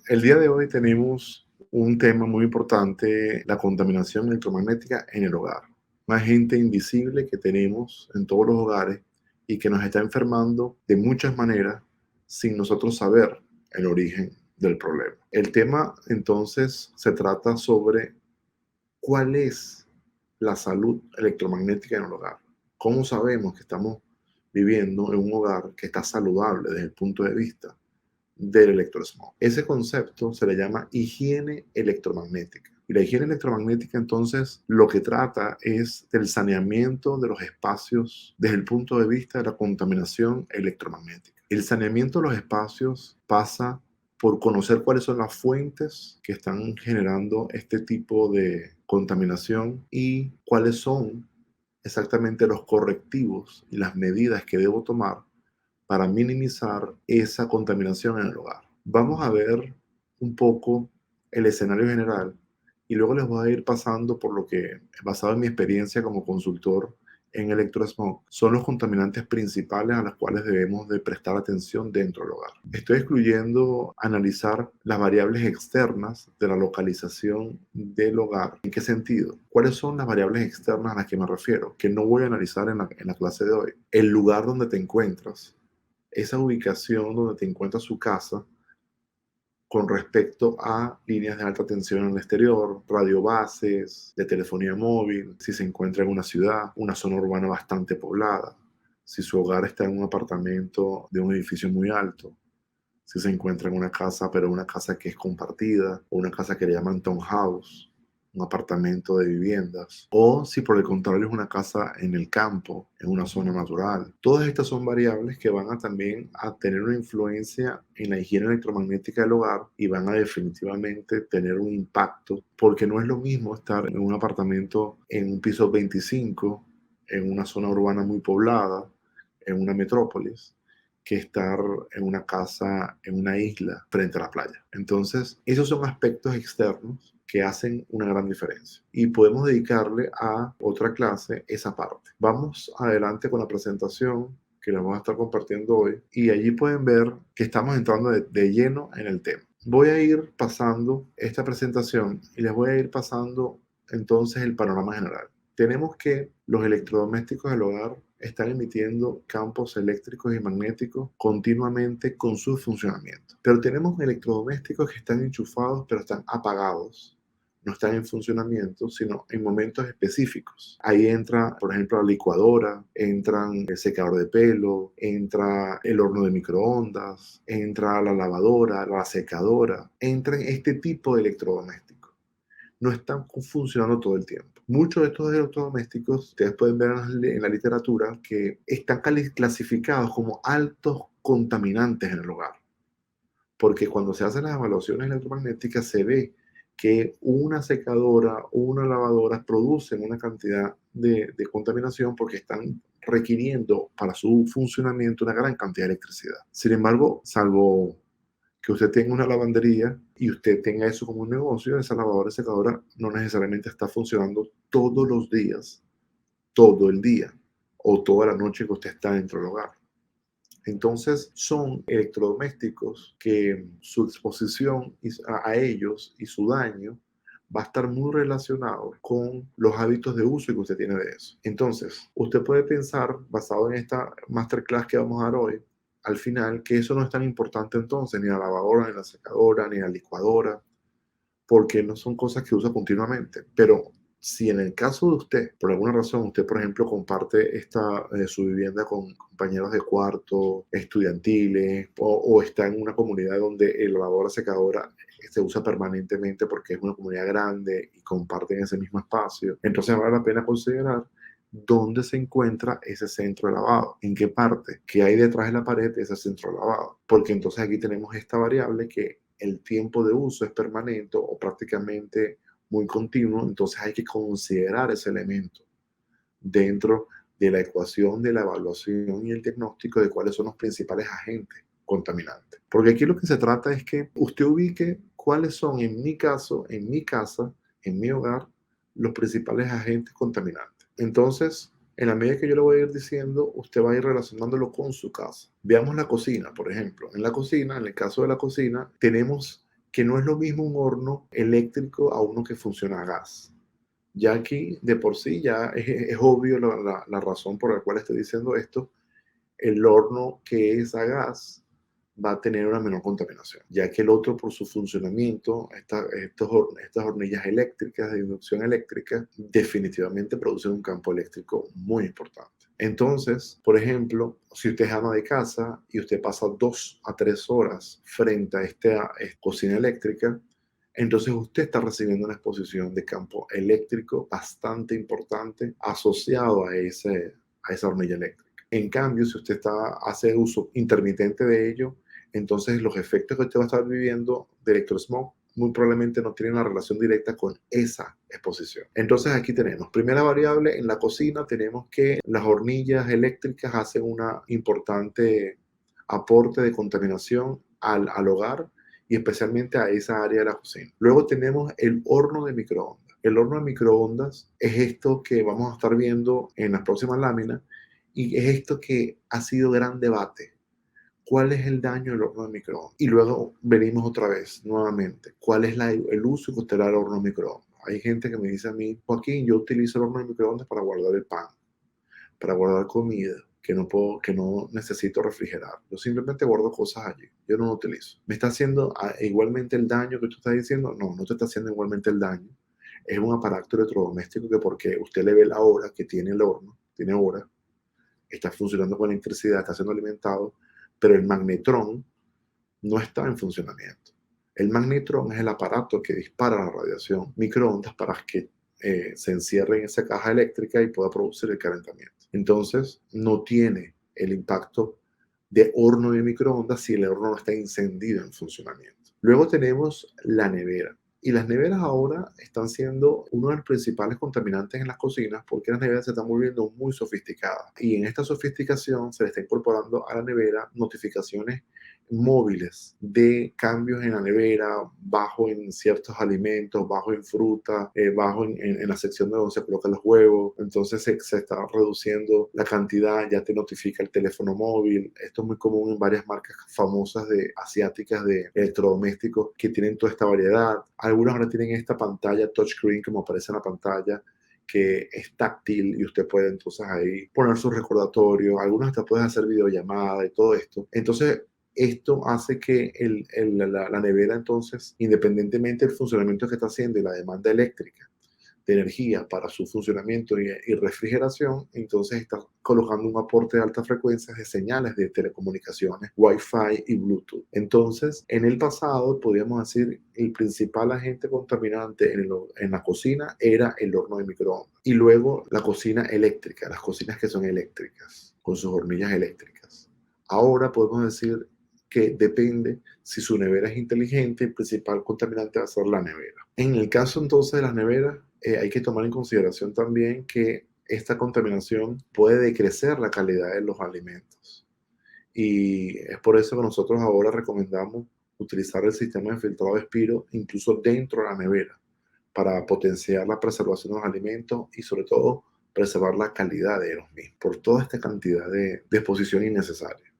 El día de hoy tenemos un tema muy importante, la contaminación electromagnética en el hogar. Un agente invisible que tenemos en todos los hogares y que nos está enfermando de muchas maneras sin nosotros saber el origen del problema. El tema entonces se trata sobre cuál es la salud electromagnética en el hogar. ¿Cómo sabemos que estamos viviendo en un hogar que está saludable desde el punto de vista del electrosmog? Ese concepto se le llama higiene electromagnética. Y la higiene electromagnética entonces lo que trata es del saneamiento de los espacios desde el punto de vista de la contaminación electromagnética. El saneamiento de los espacios pasa por conocer cuáles son las fuentes que están generando este tipo de contaminación y cuáles son exactamente los correctivos y las medidas que debo tomar para minimizar esa contaminación en el hogar. Vamos a ver un poco el escenario general y luego les voy a ir pasando por lo que, basado en mi experiencia como consultor en electrosmog, son los contaminantes principales a los cuales debemos de prestar atención dentro del hogar. Estoy excluyendo analizar las variables externas de la localización del hogar. ¿En qué sentido? ¿Cuáles son las variables externas a las que me refiero? Que no voy a analizar en la clase de hoy. El lugar donde te encuentras, esa ubicación donde te encuentra su casa con respecto a líneas de alta tensión en el exterior, radiobases, de telefonía móvil, si se encuentra en una ciudad, una zona urbana bastante poblada, si su hogar está en un apartamento de un edificio muy alto, si se encuentra en una casa, pero una casa que es compartida, o una casa que le llaman townhouse, un apartamento de viviendas, o si por el contrario es una casa en el campo, en una zona natural. Todas estas son variables que van a también a tener una influencia en la higiene electromagnética del hogar y van a definitivamente tener un impacto, porque no es lo mismo estar en un apartamento en un piso 25, en una zona urbana muy poblada, en una metrópolis, que estar en una casa, en una isla, frente a la playa. Entonces, esos son aspectos externos que hacen una gran diferencia. Y podemos dedicarle a otra clase esa parte. Vamos adelante con la presentación que les vamos a estar compartiendo hoy. Y allí pueden ver que estamos entrando de lleno en el tema. Voy a ir pasando esta presentación y les voy a ir pasando entonces el panorama general. Tenemos que los electrodomésticos del hogar están emitiendo campos eléctricos y magnéticos continuamente con su funcionamiento. Pero tenemos electrodomésticos que están enchufados pero están apagados. No están en funcionamiento, sino en momentos específicos. Ahí entra, por ejemplo, la licuadora, entran el secador de pelo, entra el horno de microondas, entra la lavadora, la secadora, entran este tipo de electrodomésticos. No están funcionando todo el tiempo. Muchos de estos electrodomésticos, ustedes pueden ver en la literatura, que están clasificados como altos contaminantes en el hogar. Porque cuando se hacen las evaluaciones electromagnéticas se ve que una secadora o una lavadora producen una cantidad de contaminación porque están requiriendo para su funcionamiento una gran cantidad de electricidad. Sin embargo, salvo que usted tenga una lavandería y usted tenga eso como un negocio, esa lavadora y secadora no necesariamente está funcionando todos los días, todo el día o toda la noche que usted está dentro del hogar. Entonces son electrodomésticos que su exposición a ellos y su daño va a estar muy relacionado con los hábitos de uso que usted tiene de eso. Entonces, usted puede pensar, basado en esta masterclass que vamos a dar hoy, al final, que eso no es tan importante entonces, ni la lavadora, ni la secadora, ni la licuadora, porque no son cosas que usa continuamente. Pero si en el caso de usted, por alguna razón, usted, por ejemplo, comparte su vivienda con compañeros de cuarto, estudiantiles, o está en una comunidad donde el lavadora secadora se usa permanentemente porque es una comunidad grande y comparten ese mismo espacio, entonces vale la pena considerar dónde se encuentra ese centro de lavado, en qué parte, qué hay detrás de la pared de ese centro de lavado, porque entonces aquí tenemos esta variable que el tiempo de uso es permanente o prácticamente muy continuo, entonces hay que considerar ese elemento dentro de la ecuación de la evaluación y el diagnóstico de cuáles son los principales agentes contaminantes. Porque aquí lo que se trata es que usted ubique cuáles son, en mi caso, en mi casa, en mi hogar, los principales agentes contaminantes. Entonces, en la medida que yo le voy a ir diciendo, usted va a ir relacionándolo con su casa. Veamos la cocina, por ejemplo. En la cocina, en el caso de la cocina, tenemos que no es lo mismo un horno eléctrico a uno que funciona a gas. Ya aquí, de por sí, ya es obvio la razón por la cual estoy diciendo esto. El horno que es a gas va a tener una menor contaminación, ya que el otro, por su funcionamiento, estas hornillas eléctricas de inducción eléctrica definitivamente producen un campo eléctrico muy importante. Entonces, por ejemplo, si usted es ama de casa y usted pasa 2 a 3 horas frente a esta cocina eléctrica, entonces usted está recibiendo una exposición de campo eléctrico bastante importante asociado a esa hornilla eléctrica. En cambio, si usted hace uso intermitente de ello, entonces los efectos que usted va a estar viviendo de electrosmog muy probablemente no tienen una relación directa con esa exposición. Entonces aquí tenemos, primera variable, en la cocina tenemos que las hornillas eléctricas hacen un importante aporte de contaminación al hogar y especialmente a esa área de la cocina. Luego tenemos el horno de microondas. El horno de microondas es esto que vamos a estar viendo en las próximas láminas y es esto que ha sido gran debate. ¿Cuál es el daño del horno de microondas? Y luego venimos otra vez, nuevamente, ¿cuál es el uso que usted le da al horno de microondas? Hay gente que me dice a mí, Joaquín, yo utilizo el horno de microondas para guardar el pan, para guardar comida, que no necesito refrigerar. Yo simplemente guardo cosas allí. Yo no lo utilizo. ¿Me está haciendo igualmente el daño que tú estás diciendo? No, no te está haciendo igualmente el daño. Es un aparato electrodoméstico que porque usted le ve la hora que tiene el horno, tiene hora, está funcionando con electricidad, está siendo alimentado, pero el magnetrón no está en funcionamiento. El magnetrón es el aparato que dispara la radiación microondas para que se encierre en esa caja eléctrica y pueda producir el calentamiento. Entonces, no tiene el impacto de horno de microondas si el horno no está encendido en funcionamiento. Luego tenemos la nevera. Y las neveras ahora están siendo uno de los principales contaminantes en las cocinas porque las neveras se están volviendo muy sofisticadas. Y en esta sofisticación se le está incorporando a la nevera notificaciones móviles de cambios en la nevera, bajo en ciertos alimentos, bajo en fruta, bajo en la sección de donde se colocan los huevos. Entonces se está reduciendo la cantidad, ya te notifica el teléfono móvil. Esto es muy común en varias marcas famosas asiáticas de electrodomésticos que tienen toda esta variedad. Algunas ahora tienen esta pantalla touchscreen como aparece en la pantalla, que es táctil y usted puede entonces ahí poner su recordatorio. Algunos hasta pueden hacer videollamada y todo esto. Entonces, esto hace que la nevera entonces, independientemente del funcionamiento que está haciendo y la demanda eléctrica de energía para su funcionamiento y refrigeración, entonces está colocando un aporte de altas frecuencias de señales de telecomunicaciones, Wi-Fi y Bluetooth. Entonces, en el pasado, podríamos decir, el principal agente contaminante en la cocina era el horno de microondas. Y luego la cocina eléctrica, las cocinas que son eléctricas, con sus hornillas eléctricas. Ahora podemos decir que depende si su nevera es inteligente, el principal contaminante va a ser la nevera. En el caso entonces de las neveras, hay que tomar en consideración también que esta contaminación puede decrecer la calidad de los alimentos. Y es por eso que nosotros ahora recomendamos utilizar el sistema de filtrado de Spiro incluso dentro de la nevera para potenciar la preservación de los alimentos y sobre todo preservar la calidad de los mismos por toda esta cantidad de exposición innecesaria.